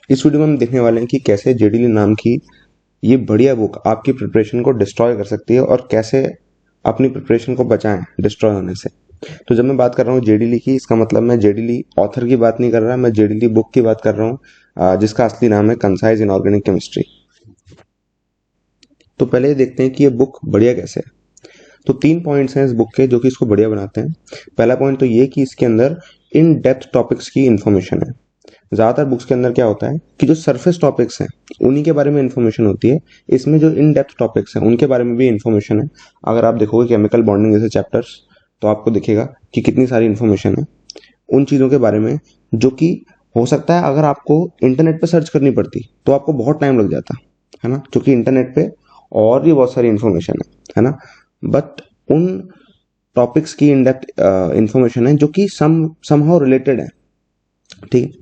इस वीडियो में हम देखने वाले हैं कि कैसे जेडीली नाम की ये बढ़िया बुक आपकी प्रिपरेशन को डिस्ट्रॉय कर सकती है और कैसे अपनी प्रिपरेशन को बचाएं डिस्ट्रॉय होने से। तो जब मैं बात कर रहा हूँ जेडीली की, इसका मतलब मैं जेडीली ऑथर की बात नहीं कर रहा, मैं जेडीली बुक की बात कर रहा हूँ, जिसका असली नाम है कंसाइज इनऑर्गेनिक केमिस्ट्री। तो पहले ये देखते हैं कि ये बुक बढ़िया कैसे है। तो 3 पॉइंट्स हैं इस बुक के जो कि इसको बढ़िया बनाते हैं। पहला पॉइंट तो ये कि इसके अंदर इन डेप्थ टॉपिक्स की इन्फॉर्मेशन है। ज़्यादातर बुक्स के अंदर क्या होता है कि जो सरफेस टॉपिक्स हैं उन्हीं के बारे में इन्फॉर्मेशन होती है। इसमें जो इन डेप्थ टॉपिक्स हैं उनके बारे में भी इन्फॉर्मेशन है। अगर आप देखोगे केमिकल बॉन्डिंग जैसे चैप्टर्स, तो आपको दिखेगा कि कितनी सारी इन्फॉर्मेशन है उन चीज़ों के बारे में, जो कि हो सकता है अगर आपको इंटरनेट पे सर्च करनी पड़ती तो आपको बहुत टाइम लग जाता है ना, क्योंकि इंटरनेट पे और भी बहुत सारी इन्फॉर्मेशन है ना। बट उन टॉपिक्स की इन डेप्थ इन्फॉर्मेशन है जो कि समहाउ रिलेटेड है। ठीक है।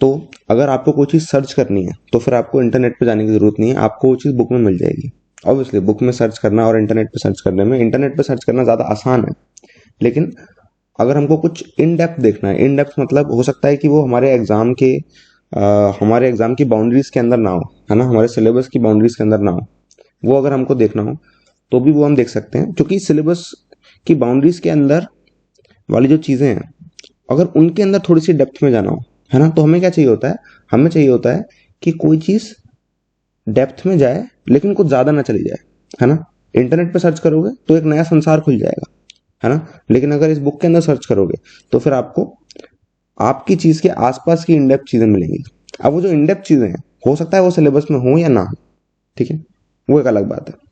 तो अगर आपको कोई चीज़ सर्च करनी है तो फिर आपको इंटरनेट पे जाने की ज़रूरत नहीं है, आपको वो चीज़ बुक में मिल जाएगी। ऑब्वियसली बुक में सर्च करना और इंटरनेट पे सर्च करने में, इंटरनेट पे सर्च करना ज़्यादा आसान है, लेकिन अगर हमको कुछ इन डेप्थ देखना है, इन डेप्थ मतलब हो सकता है कि वो हमारे एग्जाम की बाउंड्रीज के अंदर ना हो, है ना, हमारे सिलेबस की बाउंड्रीज के अंदर ना हो, वो अगर हमको देखना हो तो भी वो हम देख सकते हैं, क्योंकि सिलेबस की बाउंड्रीज के अंदर वाली जो चीज़ें हैं अगर उनके अंदर थोड़ी सी डेप्थ में जाना हो, है ना, तो हमें क्या चाहिए होता है, हमें चाहिए होता है कि कोई चीज़ डेप्थ में जाए लेकिन कुछ ज़्यादा ना चली जाए, है ना। इंटरनेट पे सर्च करोगे तो एक नया संसार खुल जाएगा, है ना, लेकिन अगर इस बुक के अंदर सर्च करोगे तो फिर आपको आपकी चीज़ के आसपास की इनडेप्थ चीज़ें मिलेंगी। अब वो जो इनडेप्थ चीज़ें हैं हो सकता है वो सिलेबस में हो या ना हो, ठीक है, वो एक अलग बात है।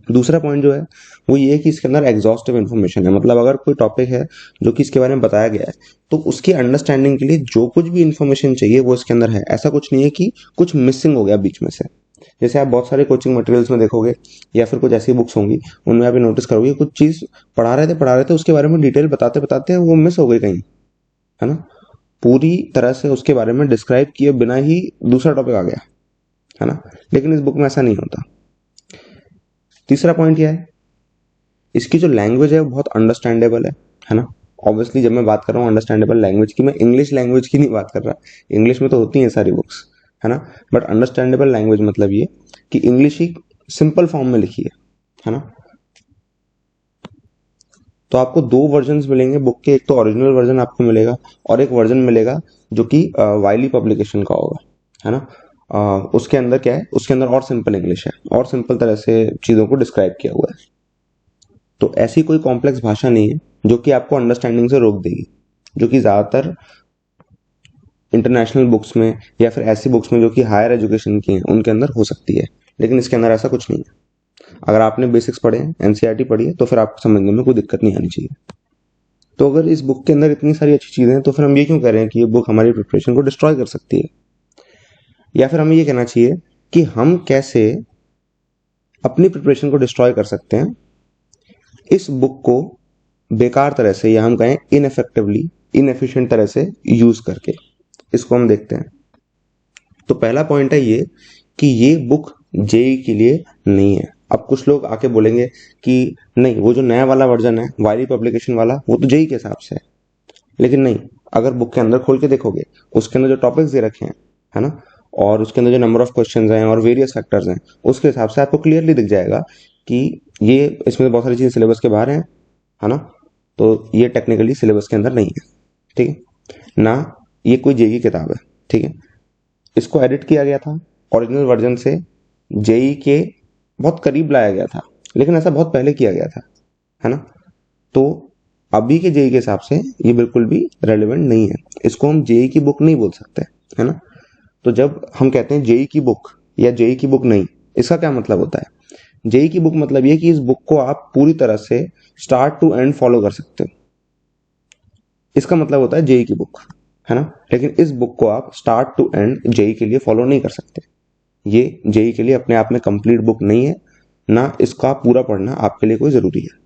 दूसरा पॉइंट जो है वो ये है कि इसके अंदर एग्जॉस्टिव इन्फॉर्मेशन है। मतलब अगर कोई टॉपिक है जो कि इसके बारे में बताया गया है तो उसकी अंडरस्टैंडिंग के लिए जो कुछ भी इन्फॉर्मेशन चाहिए वो इसके अंदर है। ऐसा कुछ नहीं है कि कुछ मिसिंग हो गया बीच में से। जैसे आप बहुत सारे कोचिंग मटेरियल्स में देखोगे या फिर कुछ ऐसी बुक्स होंगी उनमें आप नोटिस करोगे कुछ चीज़ पढ़ा रहे थे उसके बारे में डिटेल बताते बताते वो मिस हो गई कहीं, है ना। पूरी तरह से उसके बारे में डिस्क्राइब किए बिना ही दूसरा टॉपिक आ गया, है ना। लेकिन इस बुक में ऐसा नहीं होता। तीसरा पॉइंट क्या है, इसकी जो लैंग्वेज है वो बहुत अंडरस्टैंडेबल है ना। ऑब्वियसली जब मैं बात कर रहा हूँ अंडरस्टैंडेबल लैंग्वेज की, मैं इंग्लिश लैंग्वेज की नहीं बात कर रहा। इंग्लिश में तो होती हैं सारी बुक्स, है ना, बट अंडरस्टैंडेबल लैंग्वेज मतलब ये कि इंग्लिश ही सिंपल फॉर्म में लिखी है ना। तो आपको 2 वर्जन्स मिलेंगे बुक के, एक तो ओरिजिनल वर्जन आपको मिलेगा और एक वर्जन मिलेगा जो कि वाइली पब्लिकेशन का होगा, है ना। उसके अंदर क्या है, उसके अंदर और सिंपल इंग्लिश है और सिंपल तरह से चीज़ों को डिस्क्राइब किया हुआ है। तो ऐसी कोई कॉम्प्लेक्स भाषा नहीं है जो कि आपको अंडरस्टैंडिंग से रोक देगी, जो कि ज़्यादातर इंटरनेशनल बुक्स में या फिर ऐसी बुक्स में जो कि हायर एजुकेशन की हैं उनके अंदर हो सकती है, लेकिन इसके अंदर ऐसा कुछ नहीं है। अगर आपने बेसिक्स पढ़े हैं, एनसीईआरटी पढ़ी है, तो फिर आपको समझने में कोई दिक्कत नहीं आनी चाहिए। तो अगर इस बुक के अंदर इतनी सारी अच्छी चीज़ें हैं तो फिर हम ये क्यों कह रहे हैं कि ये बुक हमारी प्रिपरेशन को डिस्ट्रॉय कर सकती है। या फिर हमें ये कहना चाहिए कि हम कैसे अपनी प्रिपरेशन को डिस्ट्रॉय कर सकते हैं इस बुक को बेकार तरह से, या हम कहें इनफेक्टिवली, इनएफिशिएंट तरह से यूज करके। इसको हम देखते हैं। तो पहला पॉइंट है ये कि ये बुक जेई के लिए नहीं है। अब कुछ लोग आके बोलेंगे कि नहीं, वो जो नया वाला वर्जन है वायली पब्लिकेशन वाला वो तो जेई के हिसाब से है, लेकिन नहीं। अगर बुक के अंदर खोल के देखोगे उसके अंदर जो टॉपिक्स दे रखे हैं, है ना, और उसके अंदर जो नंबर ऑफ क्वेश्चंस हैं और वेरियस फैक्टर्स हैं, उसके हिसाब से आपको क्लियरली दिख जाएगा कि ये इसमें बहुत सारी चीज़ें सिलेबस के बाहर हैं, है ना। तो ये टेक्निकली सिलेबस के अंदर नहीं है, ठीक है ना। ये कोई जेई की किताब है, ठीक है। इसको एडिट किया गया था ओरिजिनल वर्जन से, जेई के बहुत करीब लाया गया था, लेकिन ऐसा बहुत पहले किया गया था, है ना। तो अभी के जेई के हिसाब से ये बिल्कुल भी रेलेवेंट नहीं है। इसको हम जेई की बुक नहीं बोल सकते, है ना। तो जब हम कहते हैं जेई की बुक या जेई की बुक नहीं, इसका क्या मतलब होता है। जेई की बुक मतलब ये कि इस बुक को आप पूरी तरह से स्टार्ट टू एंड फॉलो कर सकते हो, इसका मतलब होता है जेई की बुक, है ना। लेकिन इस बुक को आप स्टार्ट टू एंड जेई के लिए फॉलो नहीं कर सकते। ये जेई के लिए अपने आप में कंप्लीट बुक नहीं है, ना इसका पूरा पढ़ना आपके लिए कोई ज़रूरी है।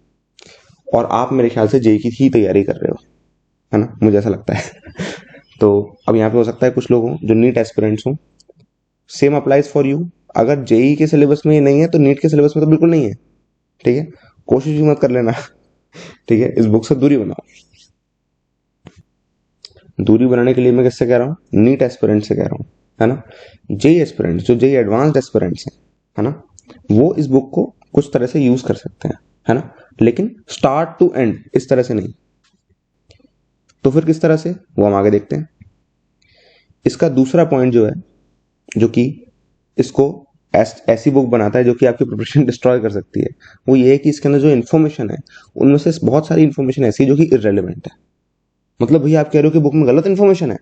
और आप मेरे ख्याल से जेई की ही तैयारी कर रहे हो, है ना, मुझे ऐसा लगता है। तो अब यहाँ पे हो सकता है कुछ लोग हों जो नीट एस्पिरेंट्स हों, सेम अप्लाइज फॉर यू। अगर जेई के सिलेबस में ये नहीं है तो नीट के सिलेबस में तो बिल्कुल नहीं है, ठीक है। कोशिश भी मत कर लेना, ठीक है, इस बुक से दूरी बनाओ। दूरी बनाने के लिए मैं किससे कह रहा हूँ, नीट एस्पिरेंट से कह रहा हूँ, है ना। जेई एस्पिरेंट, जो जेई एडवांस्ड एस्पिरेंट्स हैं, है ना, वो इस बुक को कुछ तरह से यूज कर सकते हैं, है ना, लेकिन स्टार्ट टू एंड इस तरह से नहीं। तो फिर किस तरह से, वो हम आगे देखते हैं। इसका दूसरा पॉइंट जो है, जो कि इसको ऐसी बुक बनाता है जो कि आपकी प्रिपरेशन डिस्ट्रॉय कर सकती है, वो ये है कि इसके अंदर जो इन्फॉर्मेशन है उनमें से बहुत सारी इन्फॉर्मेशन ऐसी है जो कि इररेलेवेंट है। मतलब भैया आप कह रहे हो कि बुक में गलत इन्फॉर्मेशन है,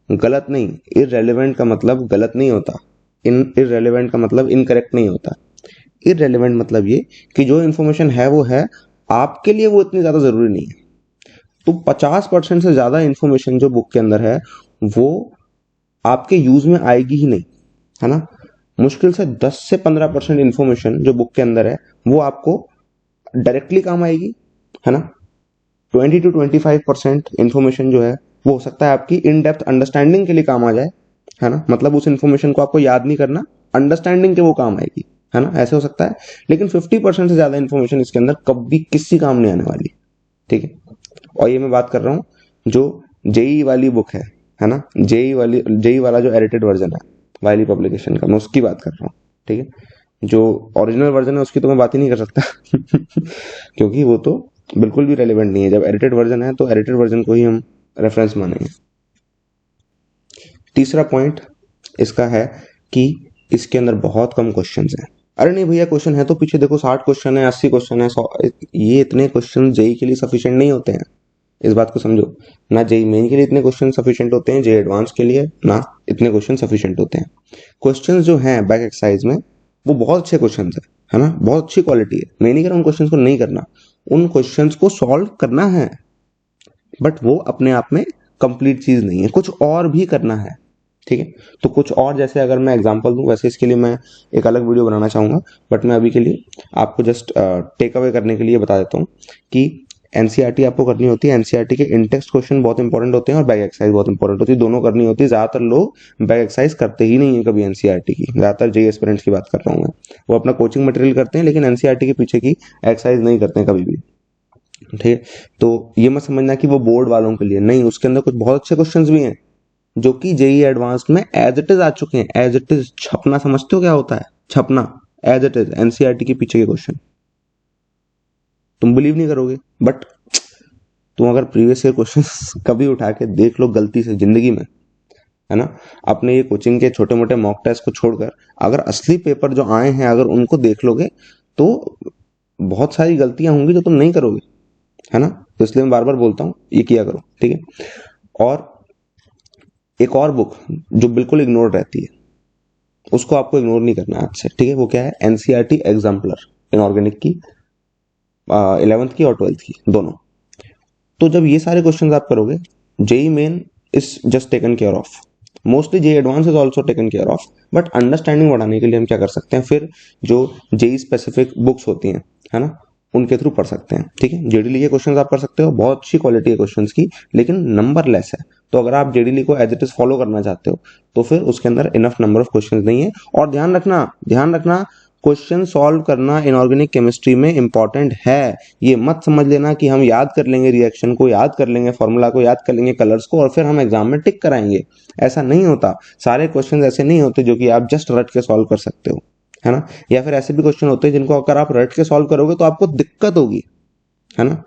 गलत नहीं, इररेलेवेंट का मतलब गलत नहीं होता, इररेलेवेंट का मतलब इनकरेक्ट नहीं होता। इररेलेवेंट मतलब ये कि जो इन्फॉर्मेशन है वो है, आपके लिए वो इतनी ज्यादा जरूरी नहीं है। तो 50% से ज्यादा इन्फॉर्मेशन जो बुक के अंदर है वो आपके यूज में आएगी ही नहीं, है ना। मुश्किल से 10 से 15% इन्फॉर्मेशन जो बुक के अंदर है वो आपको डायरेक्टली काम आएगी, है ना। 20 to 25% इन्फॉर्मेशन जो है वो हो सकता है आपकी इन डेप्थ अंडरस्टैंडिंग के लिए काम आ जाए, है ना, मतलब उस इन्फॉर्मेशन को आपको याद नहीं करना, अंडरस्टैंडिंग के वो काम आएगी, है ना, ऐसे हो सकता है। लेकिन 50% से ज्यादा इन्फॉर्मेशन इसके अंदर कभी किसी काम नहीं आने वाली, ठीक है। और ये मैं बात कर रहा हूँ जो जेई वाली बुक है ना, जेई वाला जो एडिटेड वर्जन है वायली पब्लिकेशन का, मैं उसकी बात कर रहा हूँ, ठीक है। जो ओरिजिनल वर्जन है उसकी तो मैं बात ही नहीं कर सकता क्योंकि वो तो बिल्कुल भी रेलेवेंट नहीं है। जब एडिटेड वर्जन है तो एडिटेड वर्जन को ही हम रेफरेंस मानेंगे। तीसरा पॉइंट इसका है कि इसके अंदर बहुत कम क्वेश्चंस हैं। अरे नहीं भैया, क्वेश्चन है तो पीछे देखो, 60 क्वेश्चन है, 80 क्वेश्चन है, 100, ये इतने क्वेश्चन जेई के लिए सफिशिएंट नहीं होते हैं, इस बात को समझो। ना जेई मेन के लिए इतने क्वेश्चन सफिशिएंट होते हैं, जेई एडवांस के लिए ना इतने क्वेश्चन सफिशिएंट होते हैं। क्वेश्चन जो हैं बैक एक्सरसाइज में वो बहुत अच्छे क्वेश्चन है ना, बहुत अच्छी क्वालिटी है। मैं नहीं कह रहा उन क्वेश्चन को नहीं करना, उन क्वेश्चन को सॉल्व करना है, बट वो अपने आप में कंप्लीट चीज नहीं है, कुछ और भी करना है, ठीक है। तो कुछ और, जैसे अगर मैं एग्जांपल दूं, वैसे इसके लिए मैं एक अलग वीडियो बनाना चाहूंगा, बट मैं अभी के लिए आपको जस्ट टेक अवे करने के लिए बता देता हूं कि एनसीईआरटी आपको करनी होती है। एनसीईआरटी के इन टेक्स्ट क्वेश्चन बहुत इंपॉर्टेंट होते हैं और बैक एक्सरसाइज बहुत इंपॉर्टेंट होती है, दोनों करनी होती है। ज्यादातर लोग बैक एक्सरसाइज करते ही नहीं है कभी एनसीईआरटी की, ज्यादातर जेई एस्पिरेंट्स की बात कर रहा हूँ मैं। वो अपना कोचिंग मटेरियल करते हैं लेकिन एनसीईआरटी के पीछे की एक्सरसाइज नहीं करते हैं कभी भी, ठीक है। तो ये मत समझना कि वो बोर्ड वालों के लिए नहीं, उसके अंदर कुछ बहुत अच्छे क्वेश्चंस भी हैं जो कि जेई एडवांस में एज इट इज आ चुके हैं। एज इट इज छपना समझते हो क्या होता है, छपना एज इट इज एनसीईआरटी के पीछे के क्वेश्चन, तुम बिलीव नहीं करोगे, बट तुम अगर प्रीवियस ईयर क्वेश्चन कभी उठा के देख लो गलती से जिंदगी में, है ना, अपने ये कोचिंग के छोटे मोटे मॉक टेस्ट को छोड़कर अगर असली पेपर जो आए हैं अगर उनको देख लोगे तो बहुत सारी गलतियां होंगी जो तुम नहीं करोगे, है ना। तो इसलिए मैं बार बार बोलता हूँ ये किया करो, ठीक है। और एक और बुक जो बिल्कुल इग्नोर रहती है, उसको आपको इग्नोर नहीं करना आज से, ठीक है। वो क्या है, एनसीईआरटी एग्जाम्पलर इनऑर्गेनिक की, 11th की और 12th की दोनों। तो जब ये सारे क्वेश्चंस आप करोगे, JEE Main is just taken care of, mostly JEE Advance is also taken care of, but understanding बढ़ाने के लिए हम क्या कर सकते हैं, फिर जो जेई स्पेसिफिक बुक्स होती हैं, है ना, उनके थ्रू पढ़ सकते हैं, ठीक है। जेडीली के क्वेश्चंस आप कर सकते हो, बहुत अच्छी क्वालिटी है क्वेश्चंस की, लेकिन नंबर लेस है। तो अगर आप जेडीली को एज इट इज फॉलो करना चाहते हो तो फिर उसके अंदर इनफ नंबर ऑफ क्वेश्चंस नहीं है। और ध्यान रखना क्वेश्चन सॉल्व करना इनऑर्गेनिक केमिस्ट्री में इंपॉर्टेंट है। ये मत समझ लेना कि हम याद कर लेंगे रिएक्शन को, याद कर लेंगे फॉर्मूला को, याद कर लेंगे कलर्स को और फिर हम एग्जाम में टिक कराएंगे, ऐसा नहीं होता। सारे क्वेश्चन ऐसे नहीं होते जो कि आप जस्ट रट के सॉल्व कर सकते हो, है ना। या फिर ऐसे भी क्वेश्चन होते हैं जिनको अगर आप रट के सॉल्व करोगे तो आपको दिक्कत होगी, है ना।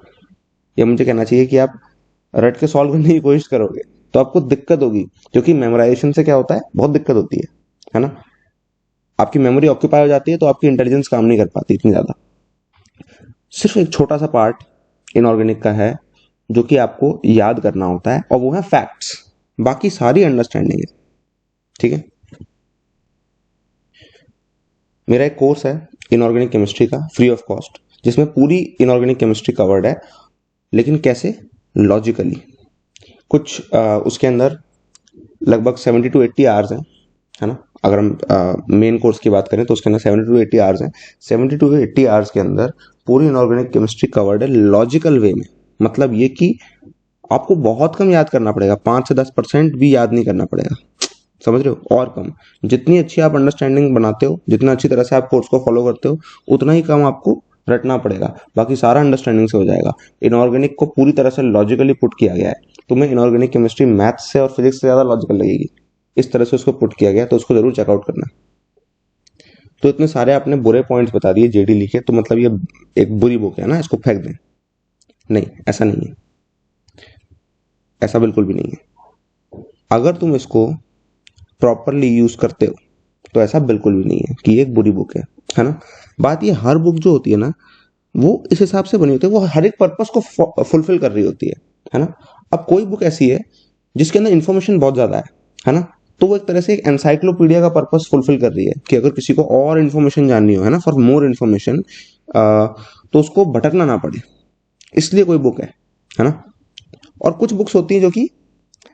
या मुझे कहना चाहिए कि आप रट के सॉल्व करने की कोशिश करोगे तो आपको दिक्कत होगी, क्योंकि मेमोराइजेशन से क्या होता है, बहुत दिक्कत होती है ना। आपकी मेमोरी ऑक्यूपाई हो जाती है तो आपकी इंटेलिजेंस काम नहीं कर पाती इतनी ज्यादा। सिर्फ एक छोटा सा पार्ट इनऑर्गेनिक का है जो कि आपको याद करना होता है और वो है फैक्ट्स, बाकी सारी अंडरस्टैंडिंग है, ठीक है। मेरा एक कोर्स है इनऑर्गेनिक केमिस्ट्री का, फ्री ऑफ कॉस्ट, जिसमें पूरी इनऑर्गेनिक केमिस्ट्री कवर्ड है, लेकिन कैसे, लॉजिकली। कुछ उसके अंदर लगभग 70 to 80 आवर्स हैं, है ना। अगर हम मेन कोर्स की बात करें तो उसके अंदर 70 to 80 आवर्स हैं। 70 to 80 आवर्स के अंदर पूरी इनऑर्गेनिक केमिस्ट्री कवर्ड है लॉजिकल वे में। मतलब ये कि आपको बहुत कम याद करना पड़ेगा, 5 से 10% भी याद नहीं करना पड़ेगा, समझ रहे हो, और कम। जितनी अच्छी आप अंडरस्टैंडिंग बनाते हो, जितना अच्छी तरह से आप कोर्स को फॉलो करते हो, उतना ही कम आपको रटना पड़ेगा, बाकी सारा अंडरस्टैंडिंग से हो जाएगा। इनऑर्गेनिक को पूरी तरह से लॉजिकली पुट किया गया है, तुम्हें इनऑर्गेनिक केमिस्ट्री मैथ्स से और फिजिक्स से ज़्यादा लॉजिकल लगेगी। इस तरह से उसको पुट किया गया, तो उसको जरूर चेकआउट करना। तो इतने सारे आपने बुरे पॉइंट्स बता दिए जेडी लिखे, तो मतलब ये एक बुरी बुक है ना, इसको फेंक दें? नहीं, ऐसा नहीं है, ऐसा बिल्कुल भी नहीं है। अगर तुम इसको प्रॉपरली यूज करते हो तो ऐसा बिल्कुल भी नहीं है कि ये एक बुरी बुक है ना। बात ये, हर बुक जो होती है ना वो इस हिसाब से बनी होती है, वो हर एक पर्पस को फुलफिल कर रही होती है ना। अब कोई बुक ऐसी है जिसके अंदर इन्फॉर्मेशन बहुत ज्यादा है ना, तो वो एक तरह से एक एनसाइक्लोपीडिया का पर्पस फुलफिल कर रही है कि अगर किसी को और इन्फॉर्मेशन जाननी हो, है ना, फॉर मोर इन्फॉर्मेशन, तो उसको भटकना ना पड़े, इसलिए कोई बुक है ना। और कुछ बुक्स होती हैं जो कि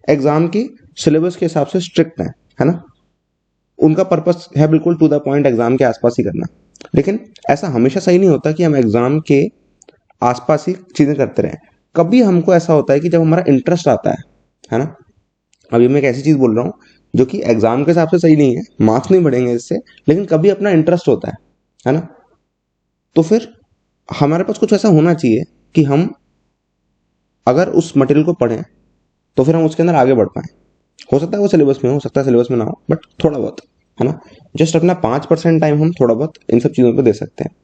एग्जाम की सिलेबस के हिसाब से स्ट्रिक्ट है ना, उनका पर्पस है बिल्कुल टू द पॉइंट एग्जाम के आसपास ही करना। लेकिन ऐसा हमेशा सही नहीं होता कि हम एग्जाम के आसपास ही चीजें करते रहें। कभी हमको ऐसा होता है कि जब हमारा इंटरेस्ट आता है ना, अभी मैं एक ऐसी चीज बोल रहा हूँ जो कि एग्जाम के हिसाब से सही नहीं है, मार्क्स नहीं बढ़ेंगे इससे, लेकिन कभी अपना इंटरेस्ट होता है ना, तो फिर हमारे पास कुछ ऐसा होना चाहिए कि हम अगर उस मटेरियल को पढ़ें तो फिर हम उसके अंदर आगे बढ़ पाए। हो सकता है वो सिलेबस में हो सकता है सिलेबस में ना हो, बट थोड़ा बहुत, है ना, जस्ट अपना 5% टाइम हम थोड़ा बहुत इन सब चीज़ों पे दे सकते हैं।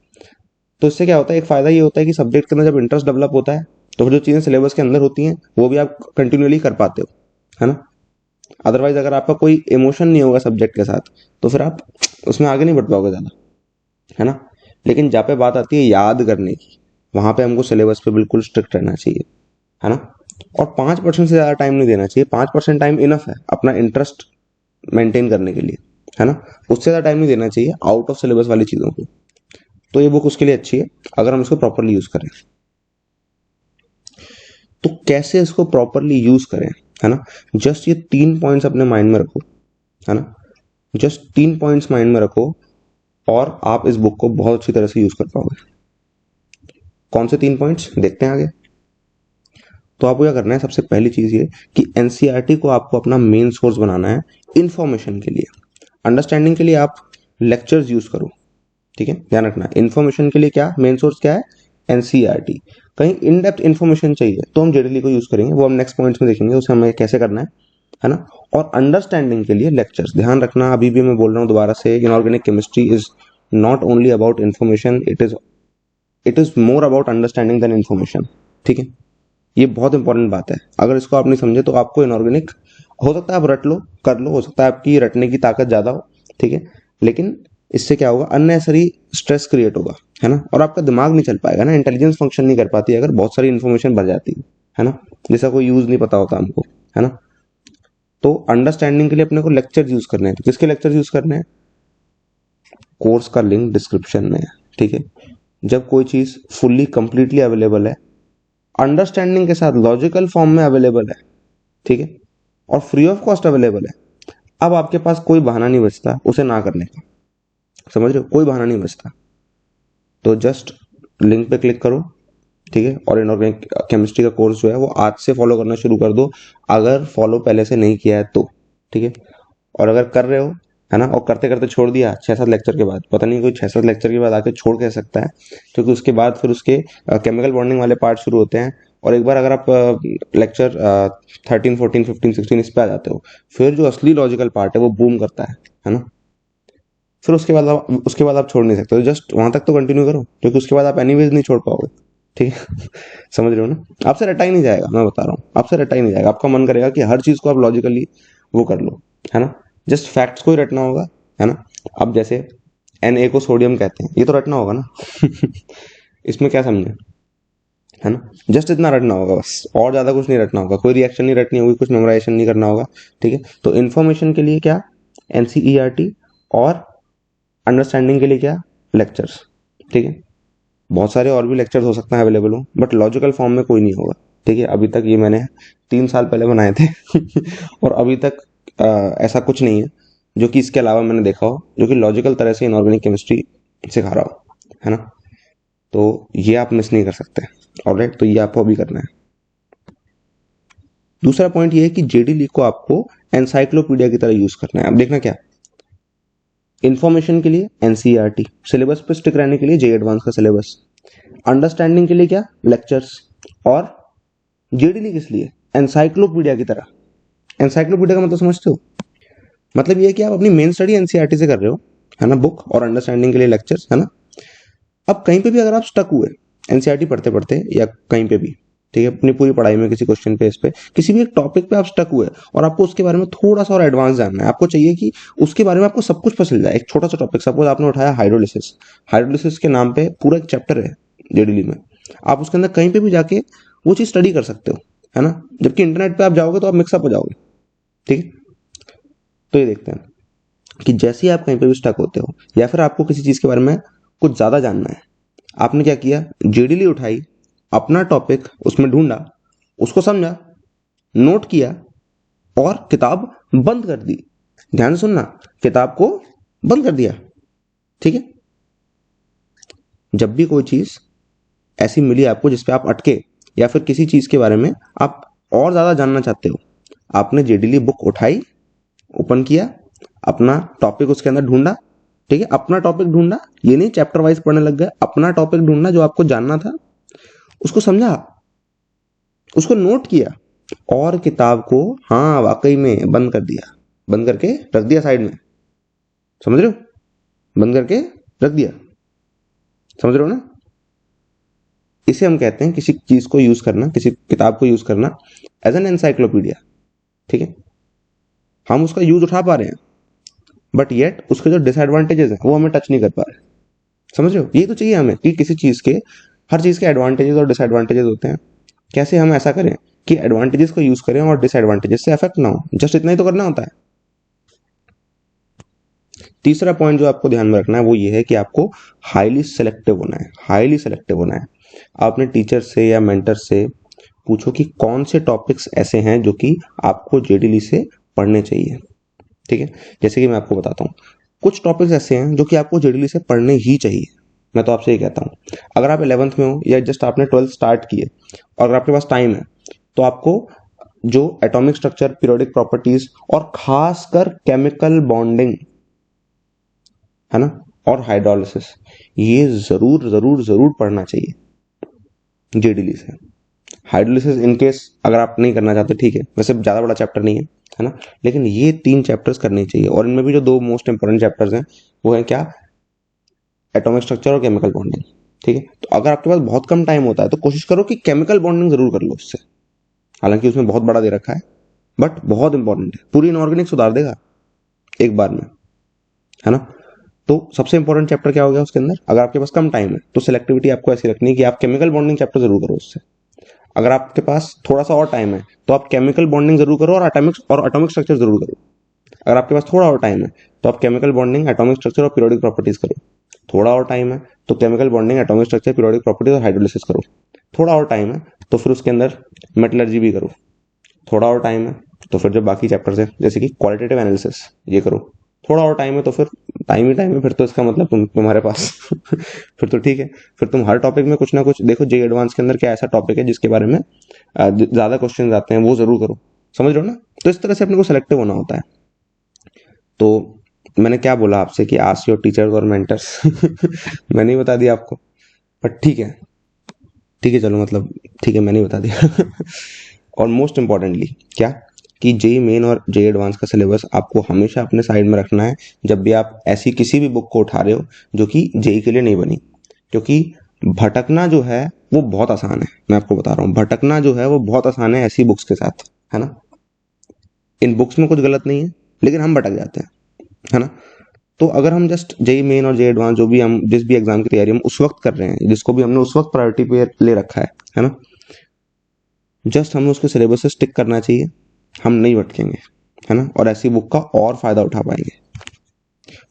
तो इससे क्या होता है, एक फायदा ये होता है कि सब्जेक्ट के अंदर जब इंटरेस्ट डेवलप होता है तो फिर जो चीज़ें सिलेबस के अंदर होती हैं वो भी आप कंटिन्यूअली कर पाते हो, है ना। अदरवाइज अगर आपका कोई इमोशन नहीं होगा सब्जेक्ट के साथ तो फिर आप उसमें आगे नहीं बढ़ पाओगे ज़्यादा, है ना। लेकिन जहाँ पे बात आती है याद करने की, वहाँ पे हमको सिलेबस पे बिल्कुल स्ट्रिक्ट रहना चाहिए, है ना। और 5% से ज़्यादा टाइम नहीं देना चाहिए, 5% टाइम इनफ है अपना इंटरेस्ट मेंटेन करने के लिए, है ना। उससे ज़्यादा टाइम नहीं देना चाहिए आउट ऑफ सिलेबस वाली चीज़ों को। तो ये बुक उसके लिए अच्छी है अगर हम इसको प्रॉपरली यूज़ करें। तो कैसे इसको प्रॉपरली यूज़ करें, है ना, जस्ट ये 3 पॉइंट्स अपने माइंड में रखो, है ना, जस्ट 3 पॉइंट्स माइंड में रखो और आप इस बुक को बहुत अच्छी तरह से यूज़ कर पाओगे। कौन से 3 पॉइंट्स देखते हैं आगे। तो आपको क्या करना है, सबसे पहली चीज़ ये कि एनसीईआरटी को आपको अपना मेन सोर्स बनाना है इन्फॉर्मेशन के लिए। अंडरस्टैंडिंग के लिए आप लेक्चर्स यूज़ करो, ठीक है, ध्यान रखना। इन्फॉर्मेशन के लिए क्या मेन सोर्स क्या है, एनसीईआरटी। कहीं इन डेप्थ इन्फॉर्मेशन चाहिए तो हम जेडीली को यूज़ करेंगे, वो हम नेक्स्ट पॉइंट्स में देखेंगे उसे हमें कैसे करना है ना। और अंडरस्टैंडिंग के लिए लेक्चर्स, ध्यान रखना, अभी भी मैं बोल रहा हूँ दोबारा से, inorganic chemistry is not only about information, it is more about understanding than information, ठीक है। ये बहुत इंपॉर्टेंट बात है, अगर इसको आप नहीं समझे तो आपको इनऑर्गेनिक, हो सकता है आप रट लो कर लो, हो सकता है आपकी रटने की ताकत ज़्यादा हो, ठीक है, लेकिन इससे क्या होगा, अननेसेसरी स्ट्रेस क्रिएट होगा, है ना, और आपका दिमाग नहीं चल पाएगा ना, इंटेलिजेंस फंक्शन नहीं कर पाती है अगर बहुत सारी इन्फॉर्मेशन भर जाती है ना, जिसका कोई यूज़ नहीं पता होता हमको, है ना। तो अंडरस्टैंडिंग के लिए अपने को लेक्चर यूज़ करने हैं। तो किसके लेक्चर यूज़ करने हैं, कोर्स का लिंक डिस्क्रिप्शन में है, ठीक है। जब कोई चीज़ फुल्ली कंप्लीटली अवेलेबल है, अंडरस्टैंडिंग के साथ लॉजिकल फॉर्म में अवेलेबल है, ठीक है, और फ्री ऑफ कॉस्ट अवेलेबल है, अब आपके पास कोई बहाना नहीं बचता उसे ना करने का, समझ रहे हो, कोई बहाना नहीं बचता। तो जस्ट लिंक पे क्लिक करो, ठीक है, और इनऑर्गेनिक केमिस्ट्री का कोर्स जो है वो आज से फॉलो करना शुरू कर दो, अगर फॉलो पहले से नहीं किया है तो, ठीक है। और अगर कर रहे हो, है ना, और करते करते छोड़ दिया 6-7 लेक्चर के बाद, पता नहीं कोई 6-7 लेक्चर के बाद आके छोड़ कैसे सकता है, क्योंकि उसके बाद फिर उसके केमिकल बॉन्डिंग वाले पार्ट शुरू होते हैं। और एक बार अगर आप लेक्चर 13, 14, 15, 16 इस पे आ जाते हो, फिर जो असली लॉजिकल पार्ट है वो बूम करता है ना। फिर उसके बाद आप छोड़ नहीं सकते, तो जस्ट वहां तक तो कंटिन्यू करो, क्योंकि उसके बाद आप एनीवेज नहीं छोड़ पाओगे, ठीक है। समझ रहे हो ना, आपसे रटा ही नहीं जाएगा, मैं बता रहा हूँ, आपसे रटा ही नहीं जाएगा। आपका मन करेगा कि हर चीज को आप लॉजिकली वो कर लो, है ना, जस्ट फैक्ट्स को ही रटना होगा, है ना। अब जैसे Na को सोडियम कहते हैं, ये तो रटना होगा ना। इसमें क्या समझे, है ना, जस्ट इतना रटना होगा बस, और ज्यादा कुछ नहीं रटना होगा, कोई रिएक्शन नहीं रटनी होगी, कुछ मेमोराइजेशन नहीं करना होगा, ठीक है। तो इन्फॉर्मेशन के लिए क्या, एनसीईआरटी, और अंडरस्टैंडिंग के लिए क्या, लेक्चर्स, ठीक है। बहुत सारे और भी लेक्चर्स हो सकते हैं अवेलेबल हो, बट लॉजिकल फॉर्म में कोई नहीं होगा, ठीक है। अभी तक ये मैंने 3 साल पहले बनाए थे और अभी तक ऐसा कुछ नहीं है जो कि इसके अलावा मैंने देखा हो जो कि लॉजिकल तरह से इनऑर्गेनिक केमिस्ट्री सिखा रहा हो, है ना। तो ये आप मिस नहीं कर सकते, ऑलराइट, तो ये आपको अभी करना है। दूसरा पॉइंट ये है कि जेडी ली को आपको एनसाइक्लोपीडिया की तरह यूज करना है। अब देखना क्या, इंफॉर्मेशन के लिए एनसीईआरटी, सिलेबस पे स्टिक रहने के लिए जे एडवांस का सिलेबस, अंडरस्टैंडिंग के लिए क्या, लेक्चर्स, और जेडीली किस लिए, एनसाइक्लोपीडिया की तरह। एनसाइक्लोपीडिया का मतलब समझते हो? मतलब ये है कि आप अपनी मेन स्टडी एनसीईआरटी से कर रहे हो, है ना, बुक और अंडरस्टैंडिंग के लिए लेक्चर्स, है ना। अब कहीं पे भी अगर आप स्टक हुए एनसीईआरटी पढ़ते पढ़ते या कहीं पे भी, ठीक है, अपनी पूरी पढ़ाई में किसी क्वेश्चन पे, इस पे किसी भी एक टॉपिक पे आप स्टक हुए और आपको उसके बारे में थोड़ा सा और एडवांस जानना है, आपको चाहिए कि उसके बारे में आपको सब कुछ पता चल जाए। एक छोटा सा टॉपिक, सपोज आपने उठाया हाइड्रोलिसिस, हाइड्रोलिसिस के नाम पे पूरा एक चैप्टर है जेडीली में, आप उसके अंदर कहीं पे भी जाके वो चीज स्टडी कर सकते हो, है ना। जबकि इंटरनेट पे आप जाओगे तो आप मिक्सअप हो जाओगे, ठीक है। तो ये देखते हैं कि जैसे ही आप कहीं पे भी स्टक होते हो या फिर आपको किसी चीज के बारे में कुछ ज्यादा जानना है, आपने क्या किया, जेडीली उठाई, अपना टॉपिक उसमें ढूंढा, उसको समझा, नोट किया और किताब बंद कर दी। ध्यान से सुनना, किताब को बंद कर दिया, ठीक है। जब भी कोई चीज ऐसी मिली आपको जिसपे आप अटके या फिर किसी चीज के बारे में आप और ज्यादा जानना चाहते हो, आपने जेडीली बुक उठाई, ओपन किया, अपना टॉपिक उसके अंदर ढूंढा, ठीक है। अपना टॉपिक ढूंढा, ये नहीं चैप्टर वाइज पढ़ने लग गए, अपना टॉपिक ढूंढना जो आपको जानना था, उसको समझा, उसको नोट किया और किताब को हाँ वाकई में बंद कर दिया, बंद करके रख दिया साइड में। समझ रहे हो? बंद करके रख दिया, समझ रहे हो ना। इसे हम कहते हैं किसी चीज को यूज करना, किसी किताब को यूज करना एज एन एनसाइक्लोपीडिया, ठीक है। हम उसका यूज उठा पा रहे हैं बट येट उसके जो डिसएडवांटेजेस हैं वो हमें टच नहीं कर पा रहे। समझ रहे हो? ये तो चाहिए हमें कि किसी चीज के, हर चीज के एडवांटेजेस और डिसएडवांटेजेस होते हैं, कैसे हम ऐसा करें कि एडवांटेजेस को यूज करें और डिसएडवांटेजेस से अफेक्ट ना हो। जस्ट इतना ही तो करना होता है। तीसरा पॉइंट जो आपको ध्यान में रखना है वो ये है कि आपको हाईली सेलेक्टिव होना है, हाईली सेलेक्टिव होना है। आप अपने टीचर से या मेंटर से पूछो कि कौन से टॉपिक्स ऐसे हैं जो कि आपको जेडीली से पढ़ने चाहिए, ठीक है। जैसे कि मैं आपको बताता हूँ, कुछ टॉपिक्स ऐसे हैं जो कि आपको जेडीली से पढ़ने ही चाहिए। मैं तो आपसे ये कहता हूँ, अगर आप 11th में हो या जस्ट आपने 12th स्टार्ट किए और अगर आपके पास टाइम है तो आपको जो एटॉमिक स्ट्रक्चर, पीरियोडिक प्रॉपर्टीज और खासकर केमिकल बॉन्डिंग, है ना, और हाइड्रोलिसिस, ये जरूर जरूर जरूर पढ़ना चाहिए जेडीली से। हाइड्रोलिसिस इनकेस अगर आप नहीं करना चाहते, ठीक है, वैसे ज्यादा बड़ा चैप्टर नहीं है ना, लेकिन ये 3 चैप्टर्स करने चाहिए। और इनमें भी जो 2 मोस्ट इंपोर्टेंट चैप्टर्स हैं वो है क्या, एटॉमिक स्ट्रक्चर और केमिकल बॉन्डिंग, ठीक है। तो अगर आपके पास बहुत कम टाइम होता है तो कोशिश करो कि केमिकल बॉन्डिंग जरूर कर लो उससे, हालांकि उसमें बहुत बड़ा दे रखा है बट बहुत इंपॉर्टेंट है, पूरी इनऑर्गेनिक सुधार देगा एक बार में, है ना। तो सबसे इंपॉर्टेंट चैप्टर क्या हो गया उसके अंदर, अगर आपके पास कम टाइम है तो सिलेक्टिविटी आपको ऐसी रखनी है कि आप केमिकल बॉन्डिंग चैप्टर जरूर करो उससे। अगर आपके पास थोड़ा सा और टाइम है तो आप केमिकल बॉन्डिंग जरूर करो और एटॉमिक स्ट्रक्चर जरूर करो। अगर आपके पास थोड़ा और टाइम है तो आप केमिकल बॉन्डिंग, एटॉमिक स्ट्रक्चर और पीरियोडिक प्रॉपर्टीज करो। थोड़ा और टाइम है तो chemical bonding, atomic structure, periodic properties और हाइड्रोलिसिस करो। थोड़ा और टाइम है तो फिर उसके अंदर मेटलर्जी भी करो। थोड़ा और टाइम है तो फिर जो बाकी चैप्टर्स है जैसे कि क्वालिटेटिव एनालिसिस, ये करो। थोड़ा और टाइम है तो फिर टाइम ही टाइम है, फिर तो इसका मतलब तुम्हारे पास फिर तो ठीक है, फिर तुम हर टॉपिक में कुछ ना कुछ देखो। जे एडवांस के अंदर क्या ऐसा टॉपिक है जिसके बारे में ज्यादा क्वेश्चन आते हैं, वो जरूर करो। समझ रहे हो ना। तो इस तरह से अपने को सेलेक्टिव होना होता है। तो मैंने क्या बोला आपसे कि आस्क योर टीचर्स और मेंटर्स मैंने ही बता दिया आपको, बट ठीक है, ठीक है, चलो मतलब ठीक है, मैंने ही बता दिया और मोस्ट इंपॉर्टेंटली क्या, कि जेई मेन और जेई एडवांस का सिलेबस आपको हमेशा अपने साइड में रखना है जब भी आप ऐसी किसी भी बुक को उठा रहे हो जो कि जेई के लिए नहीं बनी। क्योंकि भटकना जो है वो बहुत आसान है, मैं आपको बता रहा हूँ, भटकना जो है वो बहुत आसान है ऐसी बुक्स के साथ, है ना। इन बुक्स में कुछ गलत नहीं है लेकिन हम भटक जाते हैं, है ना। तो अगर हम जस्ट जेई मेन और जेई एडवांस जो भी हम जिस भी एग्जाम की तैयारी हम उस वक्त कर रहे हैं, जिसको भी हमने उस वक्त प्रायोरिटी पे ले रखा है ना, जस्ट हमें उसके सिलेबस से स्टिक करना चाहिए, हम नहीं भटकेंगे, है ना, और ऐसी बुक का और फायदा उठा पाएंगे।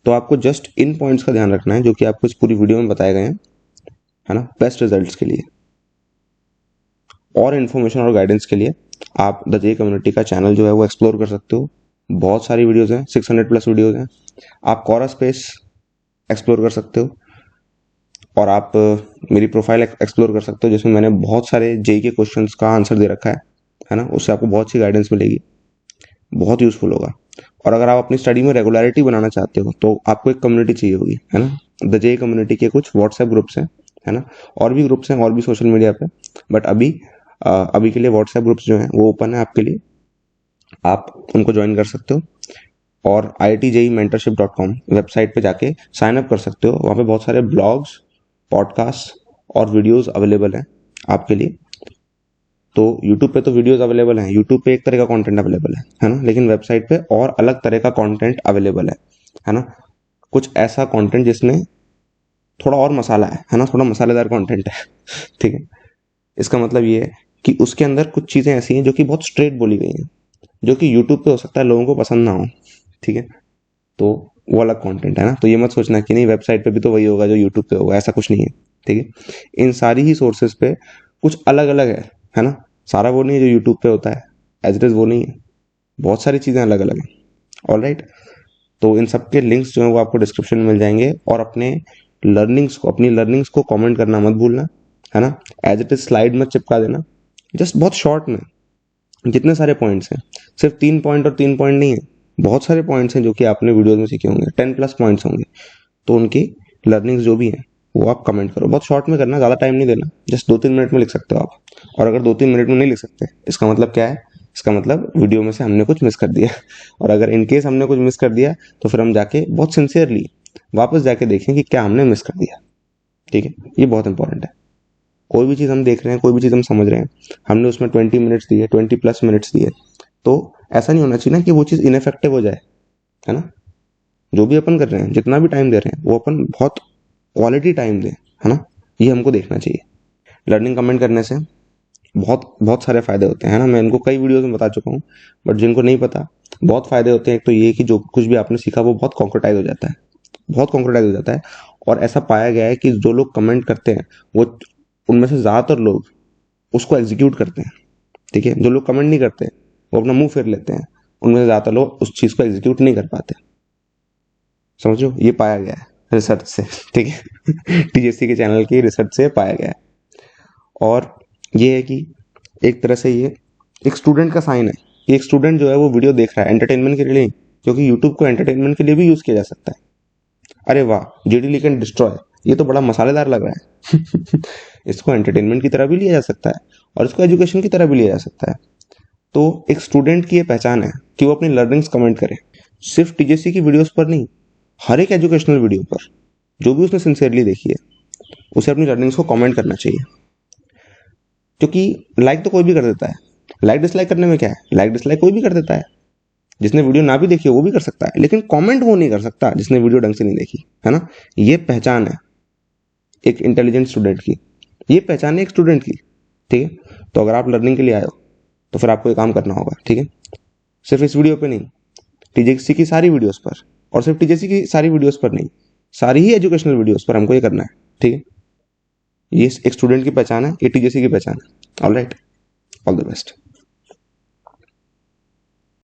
तो आपको जस्ट इन पॉइंट्स का ध्यान रखना है जो कि आपको इस पूरी वीडियो में बताए गए हैं, है ना। बेस्ट रिजल्ट्स के लिए और इन्फॉर्मेशन और गाइडेंस के लिए आप द जे कम्युनिटी का चैनल जो है वो एक्सप्लोर कर सकते हो। बहुत सारी वीडियोस हैं, 600+ वीडियोस हैं। आप कोरा स्पेस एक्सप्लोर कर सकते हो और आप मेरी प्रोफाइल एक्सप्लोर कर सकते हो जिसमें मैंने बहुत सारे जेई के क्वेश्चंस का आंसर दे रखा है ना। उससे आपको बहुत सी गाइडेंस मिलेगी, बहुत यूजफुल होगा। और अगर आप अपनी स्टडी में रेगुलरिटी बनाना चाहते हो तो आपको एक कम्युनिटी चाहिए होगी, है ना। द जे कम्युनिटी के कुछ व्हाट्सएप ग्रुप्स हैं, है ना, और भी ग्रुप्स हैं और भी सोशल मीडिया पे, बट अभी अभी के लिए व्हाट्सएप ग्रुप्स जो हैं वो ओपन है आपके लिए, आप उनको ज्वाइन कर सकते हो। और IITJEEmentorship.com वेबसाइट पे जाके साइन अप कर सकते हो। वहाँ पे बहुत सारे ब्लॉग्स, पॉडकास्ट और वीडियोस अवेलेबल हैं आपके लिए। तो यूट्यूब पे तो वीडियोस अवेलेबल हैं, यूट्यूब पे एक तरह का कंटेंट अवेलेबल है ना, लेकिन वेबसाइट पे और अलग तरह का कंटेंट अवेलेबल है ना। कुछ ऐसा कंटेंट जिसमें थोड़ा और मसाला है ना, थोड़ा मसालेदार कंटेंट है ठीक है। इसका मतलब ये है कि उसके अंदर कुछ चीज़ें ऐसी हैं जो कि बहुत स्ट्रेट बोली गई हैं, जो कि यूट्यूब पे हो सकता है लोगों को पसंद ना हो, ठीक है। तो वो अलग कंटेंट है ना। तो ये मत सोचना कि नहीं वेबसाइट पे भी तो वही होगा जो यूट्यूब पे होगा, ऐसा कुछ नहीं है, ठीक है। इन सारी ही सोर्सेज पे कुछ अलग अलग है ना। सारा वो नहीं है जो यूट्यूब पे होता है एज इट इज़, वो नहीं है, बहुत सारी चीज़ें अलग अलग हैं। ऑलराइट, तो इन सब के लिंक्स जो हैं वो आपको डिस्क्रिप्शन में मिल जाएंगे। और अपनी लर्निंग्स को कमेंट करना मत भूलना, है ना। एज इट इज स्लाइड मत चिपका देना, जस्ट बहुत शॉर्ट में जितने सारे पॉइंट्स हैं, सिर्फ 3 पॉइंट और 3 पॉइंट नहीं है, बहुत सारे पॉइंट्स हैं जो कि आपने वीडियोज में सीखे होंगे, 10+ पॉइंट्स होंगे। तो उनकी लर्निंग्स जो भी हैं वो आप कमेंट करो, बहुत शॉर्ट में करना, ज़्यादा टाइम नहीं देना, जस्ट 2-3 मिनट में लिख सकते हो आप। और अगर 2-3 मिनट में नहीं लिख सकते, इसका मतलब क्या है, इसका मतलब वीडियो में से हमने कुछ मिस कर दिया और अगर इनकेस हमने कुछ मिस कर दिया तो फिर हम जाके बहुत सिंसियरली वापस जाके देखें कि क्या हमने मिस कर दिया, ठीक है। ये बहुत इंपॉर्टेंट है। कोई भी चीज़ हम देख रहे हैं, कोई भी चीज़ हम समझ रहे हैं, हमने उसमें 20 मिनट्स दिए, 20+ मिनट्स दिए, तो ऐसा नहीं होना चाहिए ना कि वो चीज़ इनफेक्टिव हो जाए, है ना। जो भी अपन कर रहे हैं, जितना भी टाइम दे रहे हैं, वो अपन बहुत क्वालिटी टाइम दें, है ना। ये हमको देखना चाहिए। लर्निंग कमेंट करने से बहुत बहुत सारे फायदे होते हैं, है ना। मैं इनको कई वीडियोस में बता चुका हूँ, बट जिनको नहीं पता, बहुत फायदे होते हैं। एक तो ये कि जो कुछ भी आपने सीखा वो बहुत कॉन्क्रेटाइज हो जाता है, बहुत कॉन्क्रेटाइज हो जाता है। और ऐसा पाया गया है कि जो लोग कमेंट करते हैं वो, उनमें से ज़्यादातर लोग उसको एग्जीक्यूट करते हैं, ठीक है। जो लोग कमेंट नहीं करते वो अपना मुंह फेर लेते हैं, उनमें से ज़्यादातर लोग उस चीज़ को एग्जीक्यूट नहीं कर पाते। समझो, ये पाया गया है रिसर्च से, ठीक है TJC के चैनल की रिसर्च से पाया गया है। और ये है कि एक तरह से ये एक स्टूडेंट का साइन है कि एक स्टूडेंट जो है वो वीडियो देख रहा है एंटरटेनमेंट के लिए नहीं, क्योंकि यूट्यूब को एंटरटेनमेंट के लिए भी यूज़ किया जा सकता है। अरे वाह, JD Lee कैन डिस्ट्रॉय, ये तो बड़ा मसालेदार लग रहा है इसको एंटरटेनमेंट की तरह भी लिया जा सकता है और इसको एजुकेशन की तरह भी लिया जा सकता है। तो एक स्टूडेंट की ये पहचान है कि वो अपनी लर्निंग्स कमेंट करे, सिर्फ TJC की वीडियोस पर नहीं, हर एक एजुकेशनल वीडियो पर जो भी उसने सिंसियरली देखी है, उसे अपनी लर्निंग्स को कमेंट करना चाहिए। क्योंकि लाइक तो कोई भी कर देता है, लाइक डिसलाइक करने में क्या है, लाइक डिसलाइक कोई भी कर देता है, जिसने वीडियो ना भी देखी हो वो भी कर सकता है, लेकिन कमेंट वो नहीं कर सकता जिसने वीडियो ढंग से नहीं देखी, है ना। ये पहचान है एक इंटेलिजेंट स्टूडेंट की, ये पहचान है एक स्टूडेंट की, ठीक है। तो अगर आप लर्निंग के लिए आए हो तो फिर आपको ये काम करना होगा, ठीक है। सिर्फ इस वीडियो पे नहीं, TJC की सारी वीडियोस पर, और सिर्फ TJC की सारी वीडियोस पर नहीं, सारी ही एजुकेशनल वीडियोस पर हमको ये करना है, ठीक है। ये एक स्टूडेंट की पहचान है, ये TJC की पहचान है। Alright, all the best.